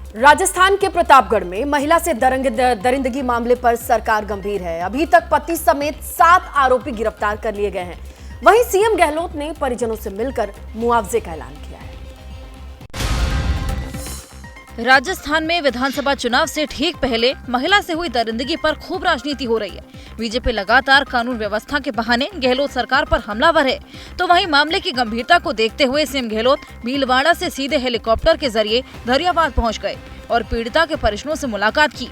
राजस्थान के प्रतापगढ़ में महिला से दरिंदगी मामले पर सरकार गंभीर है। अभी तक पति समेत 7 आरोपी गिरफ्तार कर लिए गए हैं। वहीं सीएम गहलोत ने परिजनों से मिलकर मुआवजे का ऐलान किया है। राजस्थान में विधानसभा चुनाव से ठीक पहले महिला से हुई दरिंदगी पर खूब राजनीति हो रही है। बीजेपी लगातार कानून व्यवस्था के बहाने गहलोत सरकार पर हमलावर है, तो वहीं मामले की गंभीरता को देखते हुए सीएम गहलोत भीलवाड़ा से सीधे हेलीकॉप्टर के जरिए धरियावाद पहुंच गए और पीड़िता के परिजनों से मुलाकात की।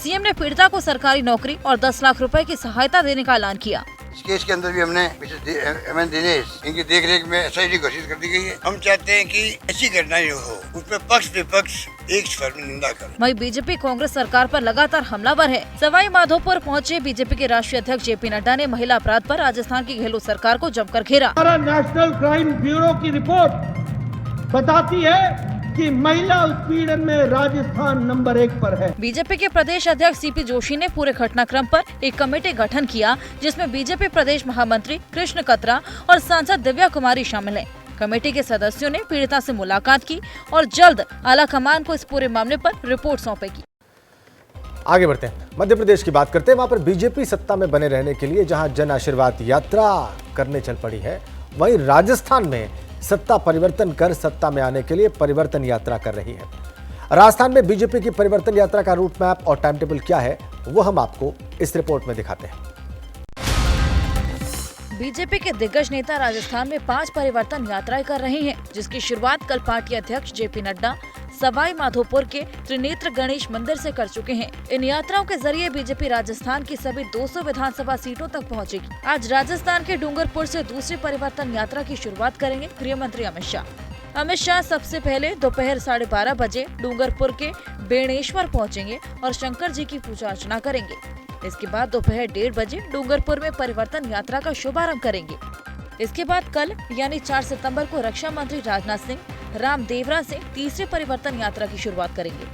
सीएम ने पीड़िता को सरकारी नौकरी और 10 लाख रुपए की सहायता देने का ऐलान किया। इस केस के अंदर भी हमने एमएन दिनेश इनकी देखरेख में एसआईटी घोषित कर दी गई है। हम चाहते हैं कि ऐसी घटनाएं हो, उसमें पक्ष विपक्ष एक स्वर में निंदा करें। वहीं बीजेपी कांग्रेस सरकार पर लगातार हमलावर है। सवाई माधोपुर पहुंचे बीजेपी के राष्ट्रीय अध्यक्ष जेपी नड्डा ने महिला अपराध पर राजस्थान की गहलोत सरकार को जमकर घेरा। नेशनल क्राइम ब्यूरो की रिपोर्ट बताती है कि महिला उत्पीड़न में राजस्थान नंबर 1 पर है। बीजेपी के प्रदेश अध्यक्ष सीपी जोशी ने पूरे घटनाक्रम पर एक कमेटी गठन किया, जिसमें बीजेपी प्रदेश महामंत्री कृष्ण कतरा और सांसद दिव्या कुमारी शामिल हैं। कमेटी के सदस्यों ने पीड़िता से मुलाकात की और जल्द आला कमान को इस पूरे मामले पर रिपोर्ट सौंपेगी। आगे बढ़ते हैं, मध्य प्रदेश की बात करते हैं। वहां पर बीजेपी सत्ता में बने रहने के लिए जहां जन आशीर्वाद यात्रा करने चल पड़ी है, वहीं राजस्थान में सत्ता परिवर्तन कर सत्ता में आने के लिए परिवर्तन यात्रा कर रही है। राजस्थान में बीजेपी की परिवर्तन यात्रा का रूट मैप और टाइम टेबल क्या है, वो हम आपको इस रिपोर्ट में दिखाते हैं। बीजेपी के दिग्गज नेता राजस्थान में 5 परिवर्तन यात्राएं कर रहे हैं, जिसकी शुरुआत कल पार्टी अध्यक्ष जेपी नड्डा सवाई माधोपुर के त्रिनेत्र गणेश मंदिर से कर चुके हैं। इन यात्राओं के जरिए बीजेपी राजस्थान की सभी 200 विधानसभा सीटों तक पहुंचेगी। आज राजस्थान के डूंगरपुर से दूसरी परिवर्तन यात्रा की शुरुआत करेंगे गृह मंत्री अमित शाह। अमित शाह सबसे पहले दोपहर 12:30 बजे डूंगरपुर के बेणेश्वर पहुंचेंगे और शंकर जी की पूजा अर्चना करेंगे। इसके बाद दोपहर 1:30 बजे डूंगरपुर में परिवर्तन यात्रा का शुभारंभ करेंगे। इसके बाद कल यानी 4 सितंबर को रक्षा मंत्री राजनाथ सिंह रामदेवरा से तीसरी परिवर्तन यात्रा की शुरुआत करेंगे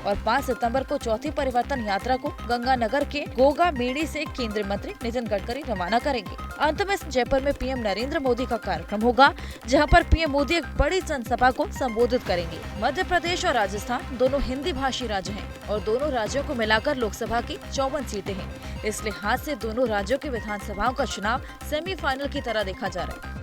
और 5 सितंबर को चौथी परिवर्तन यात्रा को गंगानगर के गोगा मेड़ी से केंद्रीय मंत्री नितिन गडकरी रवाना करेंगे। अंत में जयपुर में पीएम नरेंद्र मोदी का कार्यक्रम होगा, जहां पर पीएम मोदी एक बड़ी जनसभा को संबोधित करेंगे। मध्य प्रदेश और राजस्थान दोनों हिंदी भाषी राज्य हैं और दोनों राज्यों को मिलाकर लोकसभा की 54 सीटें हैं। इस लिहाज से दोनों राज्यों के विधानसभाओं का चुनाव सेमीफाइनल की तरह देखा जा रहा है।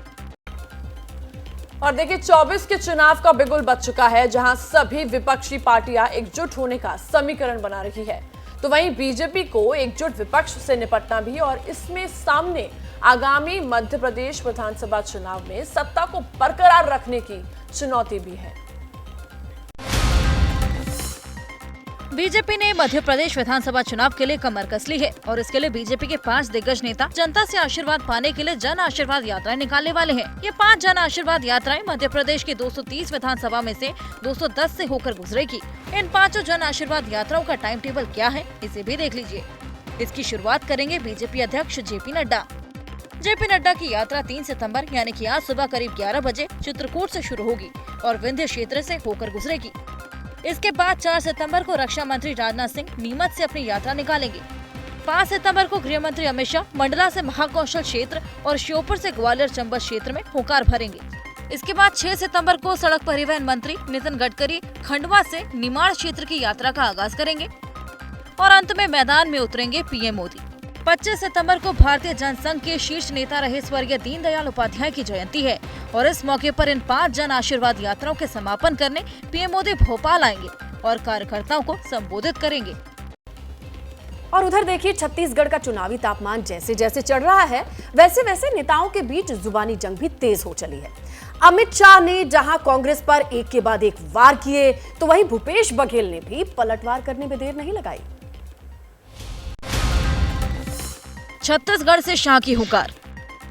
और देखिए 24 के चुनाव का बिगुल बज चुका है, जहां सभी विपक्षी पार्टियां एकजुट होने का समीकरण बना रही है। तो वहीं बीजेपी को एकजुट विपक्ष से निपटना भी और इसमें सामने आगामी मध्य प्रदेश विधानसभा चुनाव में सत्ता को बरकरार रखने की चुनौती भी है। बीजेपी ने मध्य प्रदेश विधानसभा चुनाव के लिए कमर कस ली है और इसके लिए बीजेपी के 5 दिग्गज नेता जनता से आशीर्वाद पाने के लिए जन आशीर्वाद यात्राएं निकालने वाले हैं। ये 5 जन आशीर्वाद यात्राएं मध्य प्रदेश की 230 विधानसभा में से 210 से होकर गुजरेगी। इन 5 जन आशीर्वाद यात्राओं का टाइम टेबल क्या है, इसे भी देख लीजिए। इसकी शुरुआत करेंगे बीजेपी अध्यक्ष जेपी नड्डा। जेपी नड्डा की यात्रा 3 सितम्बर यानी कि आज सुबह करीब 11 बजे चित्रकूट से शुरू होगी और विंध्य क्षेत्र से होकर गुजरेगी। इसके बाद 4 सितंबर को रक्षा मंत्री राजनाथ सिंह नीमच से अपनी यात्रा निकालेंगे। 5 सितंबर को गृह मंत्री अमित शाह मंडला से महाकौशल क्षेत्र और श्योपुर से ग्वालियर चंबल क्षेत्र में होकार भरेंगे। इसके बाद 6 सितंबर को सड़क परिवहन मंत्री नितिन गडकरी खंडवा से निमाड़ क्षेत्र की यात्रा का आगाज करेंगे और अंत में मैदान में उतरेंगे पीएम मोदी। 25 सितंबर को भारतीय जनसंघ के शीर्ष नेता रहे स्वर्गीय दीनदयाल उपाध्याय की जयंती है और इस मौके पर इन 5 जन आशीर्वाद यात्राओं के समापन करने पीएम मोदी भोपाल आएंगे और कार्यकर्ताओं को संबोधित करेंगे। और उधर देखिए छत्तीसगढ़ का चुनावी तापमान जैसे जैसे चढ़ रहा है, वैसे वैसे नेताओं के बीच जुबानी जंग भी तेज हो चली है। अमित शाह ने जहां कांग्रेस पर एक के बाद एक वार किए, तो वहीं भूपेश बघेल ने भी पलटवार करने में देर नहीं लगाई। छत्तीसगढ़ से शाह की हुंकार,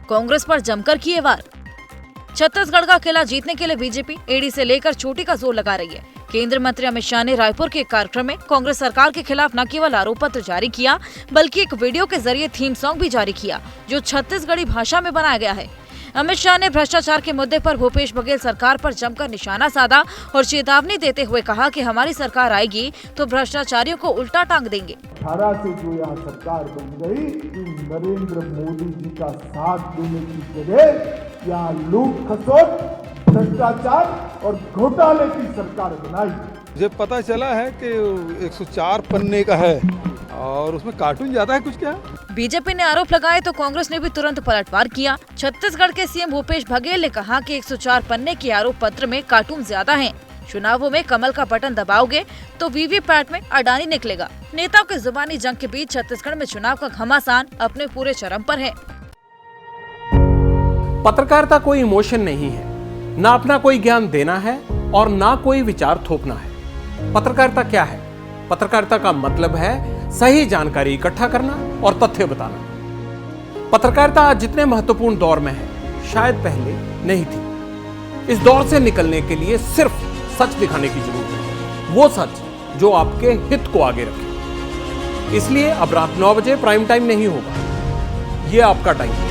कांग्रेस पर जमकर किए वार। छत्तीसगढ़ का किला जीतने के लिए बीजेपी एड़ी से लेकर चोटी का जोर लगा रही है। केंद्रीय मंत्री अमित शाह ने रायपुर के एक कार्यक्रम में कांग्रेस सरकार के खिलाफ न केवल आरोप पत्र जारी किया, बल्कि एक वीडियो के जरिए थीम सॉन्ग भी जारी किया, जो छत्तीसगढ़ी भाषा में बनाया गया है। अमित शाह ने भ्रष्टाचार के मुद्दे पर भूपेश बघेल सरकार पर जमकर निशाना साधा और चेतावनी देते हुए कहा कि हमारी सरकार आएगी तो भ्रष्टाचारियों को उल्टा टांग देंगे। 18 से जो यहाँ सरकार बन गई, नरेंद्र मोदी जी का साथ देने की जगह यहाँ लूट खसोट भ्रष्टाचार और घोटाले की सरकार बनाई। मुझे पता चला है कि 104 पन्ने का है और उसमें कार्टून ज्यादा है कुछ क्या? बीजेपी ने आरोप लगाए तो कांग्रेस ने भी तुरंत पलटवार किया। छत्तीसगढ़ के सीएम भूपेश बघेल ने कहा कि 104 पन्ने के आरोप पत्र में कार्टून ज्यादा हैं। चुनावों में कमल का बटन दबाओगे तो वीवीपैट में अडानी निकलेगा। नेताओं के जुबानी जंग के बीच छत्तीसगढ़ में चुनाव का घमासान अपने पूरे चरम पर है। पत्रकारिता कोई इमोशन नहीं है, ना अपना कोई ज्ञान देना है और ना कोई विचार थोपना है। पत्रकारिता क्या है? पत्रकारिता का मतलब है सही जानकारी इकट्ठा करना और तथ्य बताना। पत्रकारिता आज जितने महत्वपूर्ण दौर में है, शायद पहले नहीं थी। इस दौर से निकलने के लिए सिर्फ सच दिखाने की जरूरत है, वो सच जो आपके हित को आगे रखे। इसलिए अब रात 9 बजे प्राइम टाइम नहीं होगा, ये आपका टाइम है।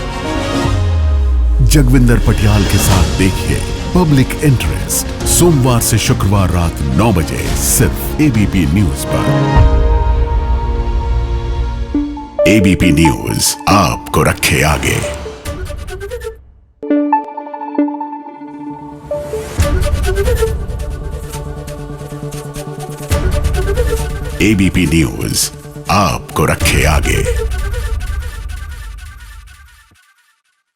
जगविंदर पटियाल के साथ देखिए पब्लिक इंटरेस्ट सोमवार से शुक्रवार रात 9 बजे सिर्फ एबीपी न्यूज पर। एबीपी न्यूज आपको रखे आगे। एबीपी न्यूज आपको रखे आगे।